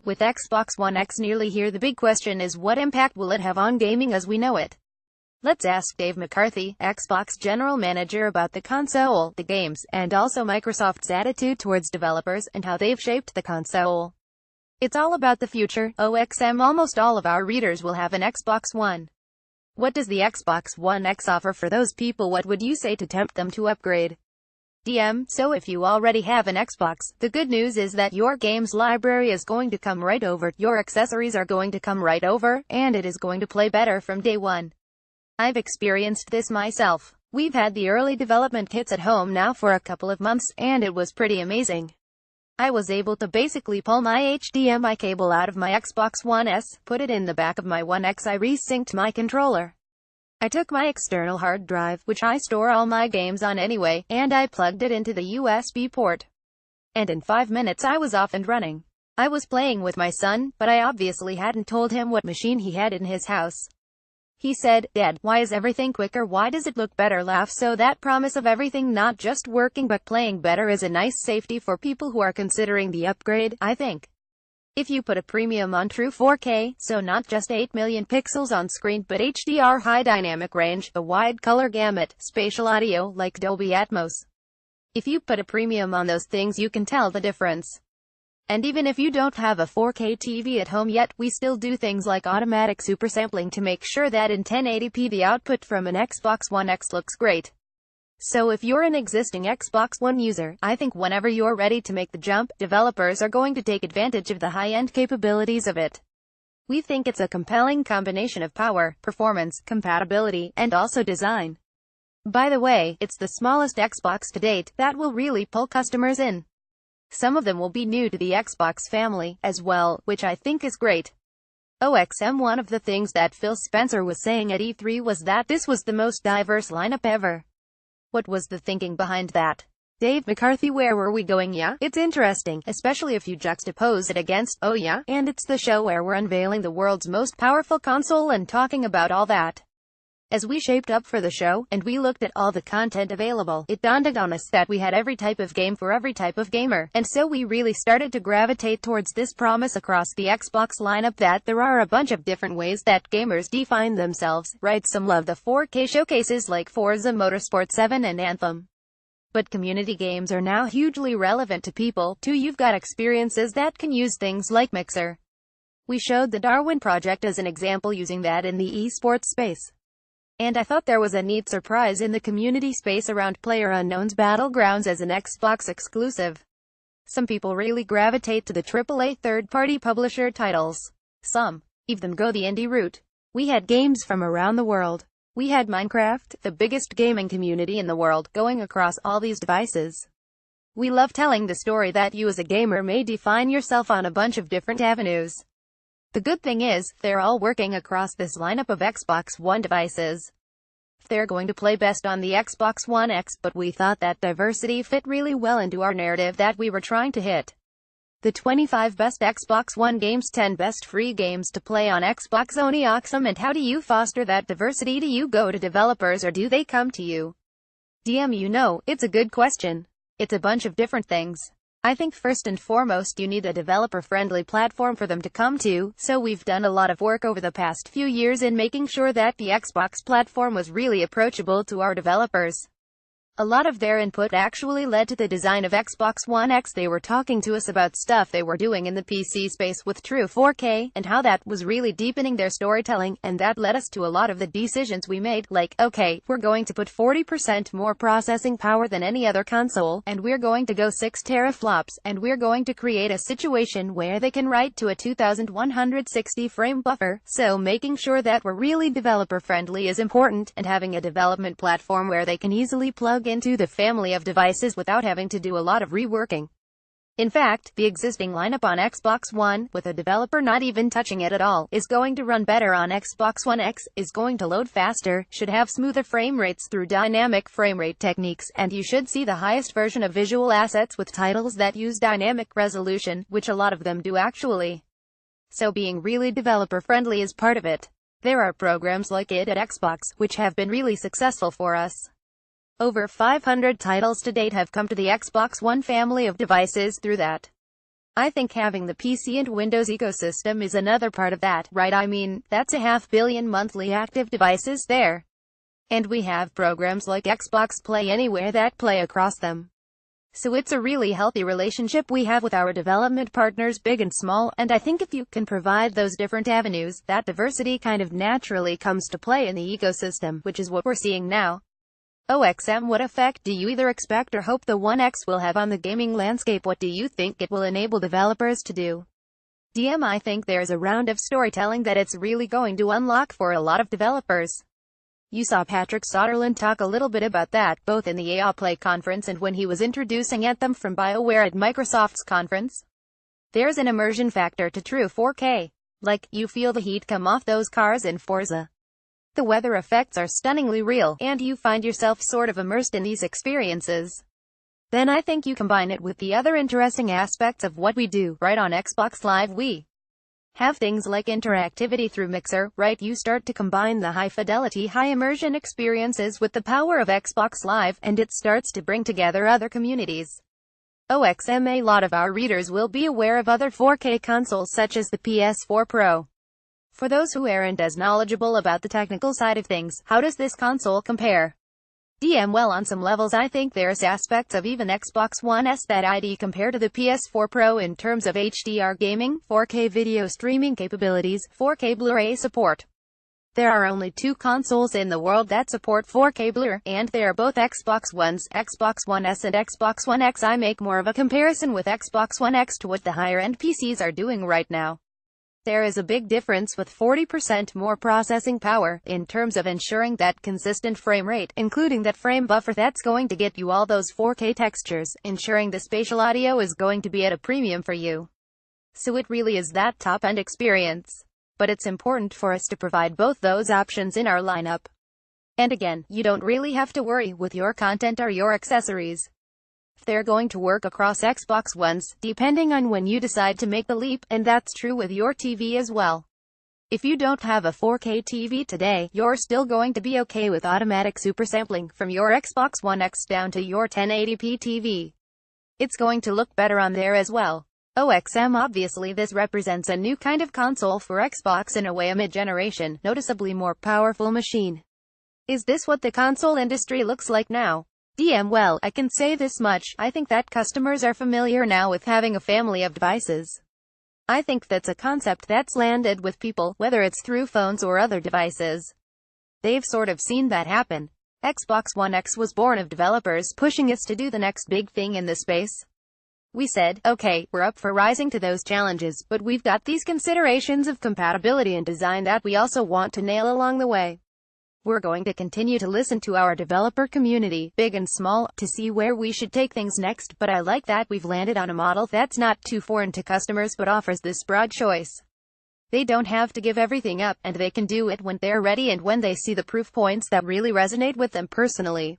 With Xbox One X nearly here, the big question is what impact will it have on gaming as we know it? Let's ask Dave McCarthy, Xbox general manager, about the console, the games, and also Microsoft's attitude towards developers and how they've shaped the console. It's all about the future. OXM, almost all of our readers will have an Xbox One. What does the Xbox One X offer for those people? What would you say to tempt them to upgrade? DM, so if you already have an Xbox, the good news is that your games library is going to come right over, your accessories are going to come right over, and it is going to play better from day one. I've experienced this myself. We've had the early development kits at home now for a couple of months, and it was pretty amazing. I was able to basically pull my HDMI cable out of my Xbox One S, put it in the back of my One X, I resynced my controller. I took my external hard drive, which I store all my games on anyway, and I plugged it into the USB port. And in 5 minutes I was off and running. I was playing with my son, but I obviously hadn't told him what machine he had in his house. He said, "Dad, why is everything quicker? Why does it look better?" Laugh. So that promise of everything not just working but playing better is a nice safety for people who are considering the upgrade, I think. If you put a premium on true 4K, so not just 8 million pixels on screen, but HDR, high dynamic range, a wide color gamut, spatial audio like Dolby Atmos. If you put a premium on those things, you can tell the difference. And even if you don't have a 4K TV at home yet, we still do things like automatic supersampling to make sure that in 1080p the output from an Xbox One X looks great. So if you're an existing Xbox One user, I think whenever you're ready to make the jump, developers are going to take advantage of the high-end capabilities of it. We think it's a compelling combination of power, performance, compatibility, and also design. By the way, it's the smallest Xbox to date that will really pull customers in. Some of them will be new to the Xbox family, as well, which I think is great. OXM, one of the things that Phil Spencer was saying at E3 was that this was the most diverse lineup ever. What was the thinking behind that? Dave McCarthy, where were we going? Yeah, it's interesting, especially if you juxtapose it against, oh yeah, and it's the show where we're unveiling the world's most powerful console and talking about all that. As we shaped up for the show, and we looked at all the content available, it dawned on us that we had every type of game for every type of gamer, and so we really started to gravitate towards this promise across the Xbox lineup that there are a bunch of different ways that gamers define themselves, right? Some love the 4K showcases like Forza Motorsport 7 and Anthem. But community games are now hugely relevant to people, too. You've got experiences that can use things like Mixer. We showed the Darwin Project as an example using that in the esports space. And I thought there was a neat surprise in the community space around PlayerUnknown's Battlegrounds as an Xbox exclusive. Some people really gravitate to the AAA third-party publisher titles. Some even go the indie route. We had games from around the world. We had Minecraft, the biggest gaming community in the world, going across all these devices. We love telling the story that you as a gamer may define yourself on a bunch of different avenues. The good thing is, they're all working across this lineup of Xbox One devices. They're going to play best on the Xbox One X, but we thought that diversity fit really well into our narrative that we were trying to hit. The 25 best Xbox One games, 10 best free games to play on Xbox One. Awesome. And how do you foster that diversity? Do you go to developers or do they come to you? DM, it's a good question. It's a bunch of different things. I think first and foremost you need a developer-friendly platform for them to come to, so we've done a lot of work over the past few years in making sure that the Xbox platform was really approachable to our developers. A lot of their input actually led to the design of Xbox One X. They were talking to us about stuff they were doing in the PC space with true 4K, and how that was really deepening their storytelling, and that led us to a lot of the decisions we made, like, okay, we're going to put 40% more processing power than any other console, and we're going to go 6 teraflops, and we're going to create a situation where they can write to a 2160 frame buffer. So making sure that we're really developer friendly is important, and having a development platform where they can easily plug into the family of devices without having to do a lot of reworking. In fact, the existing lineup on Xbox One, with a developer not even touching it at all, is going to run better on Xbox One X, is going to load faster, should have smoother frame rates through dynamic frame rate techniques, and you should see the highest version of visual assets with titles that use dynamic resolution, which a lot of them do actually. So being really developer friendly is part of it. There are programs like it at Xbox, which have been really successful for us. Over 500 titles to date have come to the Xbox One family of devices through that. I think having the PC and Windows ecosystem is another part of that, right? I mean, that's 500 million monthly active devices there. And we have programs like Xbox Play Anywhere that play across them. So it's a really healthy relationship we have with our development partners, big and small, and I think if you can provide those different avenues, that diversity kind of naturally comes to play in the ecosystem, which is what we're seeing now. OXM, what effect do you either expect or hope the One X will have on the gaming landscape? What do you think it will enable developers to do? DM, I think there's a round of storytelling that it's really going to unlock for a lot of developers. You saw Patrick Soderlund talk a little bit about that, both in the EA Play conference and when he was introducing Anthem from BioWare at Microsoft's conference. There's an immersion factor to true 4K. Like, you feel the heat come off those cars in Forza. The weather effects are stunningly real, and you find yourself sort of immersed in these experiences. Then I think you combine it with the other interesting aspects of what we do, right? On Xbox Live we have things like interactivity through Mixer, right? You start to combine the high-fidelity, high-immersion experiences with the power of Xbox Live, and it starts to bring together other communities. OXM, a lot of our readers will be aware of other 4K consoles such as the PS4 Pro. For those who aren't as knowledgeable about the technical side of things, how does this console compare? DM, well, on some levels I think there's aspects of even Xbox One S that I'd compare to the PS4 Pro in terms of HDR gaming, 4K video streaming capabilities, 4K Blu-ray support. There are only 2 consoles in the world that support 4K Blu-ray, and they are both Xbox Ones, Xbox One S and Xbox One X. I make more of a comparison with Xbox One X to what the higher-end PCs are doing right now. There is a big difference with 40% more processing power, in terms of ensuring that consistent frame rate, including that frame buffer that's going to get you all those 4K textures, ensuring the spatial audio is going to be at a premium for you. So it really is that top-end experience. But it's important for us to provide both those options in our lineup. And again, you don't really have to worry with your content or your accessories. They're going to work across Xbox Ones, depending on when you decide to make the leap, and that's true with your TV as well. If you don't have a 4K TV today, you're still going to be okay with automatic supersampling from your Xbox One X down to your 1080p TV. It's going to look better on there as well. OXM, obviously this represents a new kind of console for Xbox, in a way a mid-generation, noticeably more powerful machine. Is this what the console industry looks like now? DM, well, I can say this much, I think that customers are familiar now with having a family of devices. I think that's a concept that's landed with people, whether it's through phones or other devices. They've sort of seen that happen. Xbox One X was born of developers pushing us to do the next big thing in this space. We said, okay, we're up for rising to those challenges, but we've got these considerations of compatibility and design that we also want to nail along the way. We're going to continue to listen to our developer community, big and small, to see where we should take things next, but I like that we've landed on a model that's not too foreign to customers but offers this broad choice. They don't have to give everything up, and they can do it when they're ready and when they see the proof points that really resonate with them personally.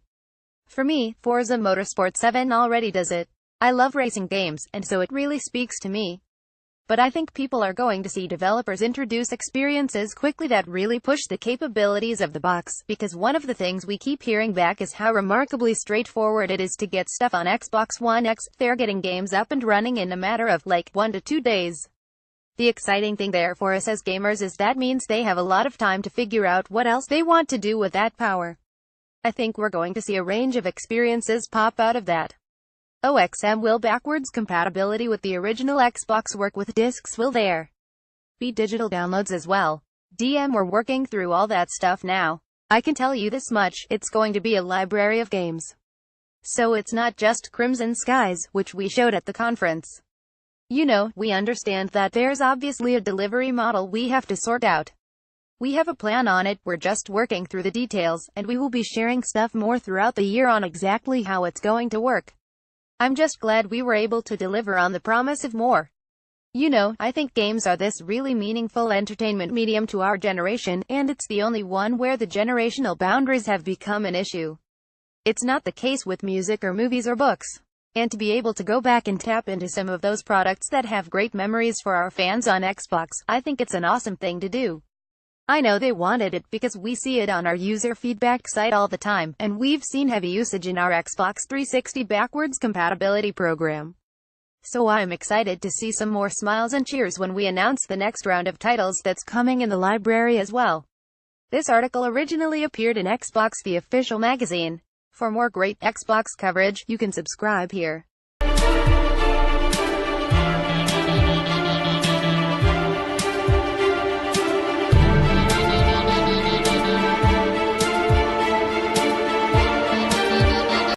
For me, Forza Motorsport 7 already does it. I love racing games, and so it really speaks to me. But I think people are going to see developers introduce experiences quickly that really push the capabilities of the box, because one of the things we keep hearing back is how remarkably straightforward it is to get stuff on Xbox One X. They're getting games up and running in a matter of, like, 1 to 2 days. The exciting thing there for us as gamers is that means they have a lot of time to figure out what else they want to do with that power. I think we're going to see a range of experiences pop out of that. OXM, will backwards compatibility with the original Xbox work with discs? Will there be digital downloads as well? DM, we're working through all that stuff now. I can tell you this much, it's going to be a library of games. So it's not just Crimson Skies, which we showed at the conference. You know, we understand that there's obviously a delivery model we have to sort out. We have a plan on it, we're just working through the details, and we will be sharing stuff more throughout the year on exactly how it's going to work. I'm just glad we were able to deliver on the promise of more. You know, I think games are this really meaningful entertainment medium to our generation, and it's the only one where the generational boundaries have become an issue. It's not the case with music or movies or books. And to be able to go back and tap into some of those products that have great memories for our fans on Xbox, I think it's an awesome thing to do. I know they wanted it because we see it on our user feedback site all the time, and we've seen heavy usage in our Xbox 360 backwards compatibility program. So I'm excited to see some more smiles and cheers when we announce the next round of titles that's coming in the library as well. This article originally appeared in Xbox, the official magazine. For more great Xbox coverage, you can subscribe here.